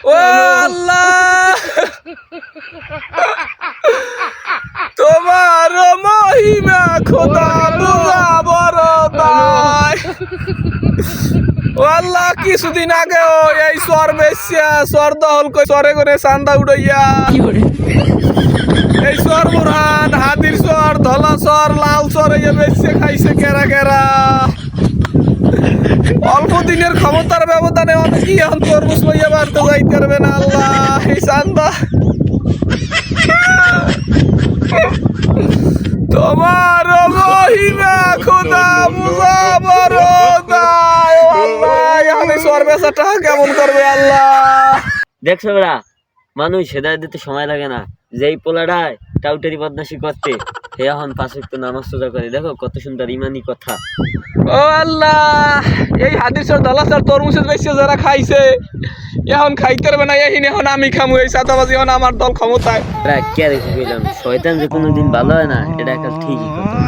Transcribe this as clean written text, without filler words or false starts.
ও আল্লাহ, তোমার মহিমা খোদা বুঝা বড় তাই। ও আল্লাহ, কিছুদিন আগে এই চর বেশিয়া চর দহল কই চরে করে চান্দা উড়াইয়া এই চর বুরহান হাতির চর ধলা চর লাল চর এই বেশি খাইছে কেরা কেরা। অল্প দিনের ক্ষমতার ব্যবধানে অনেকে এখন তরমুজ লইয়া বাড়তে যাইতে পারবে না। আল্লাহ, এই চান্দা তোমার মহিমা খোদা বুঝা বড় তাই। ও আল্লাহ, আমি চর বেচাটা কেমন করবে আল্লাহ? দেখছো বেড়া, মানুষ হেদায়েত দিতে সময় লাগে না। যেই পোলাটায় টাউটারি বদমাশি করতে হে এখন 5 ওয়াক্ত নামাজ রোজা করে, দেখো কত সুন্দর ইমানি কথা। ও আল্লাহ, এই হাতির চর ধলা চর তরমুজের বেশি যারা খাইছে এখন খাইতে পারবে না। এখন আমি খামু এই চাঁদাবাজি, এখন আমার দল ক্ষমতায়। কে রেখে গেলাম, শয়তান যে কোনোদিন ভালো হয় না, এটা একটা ঠিকই কথা।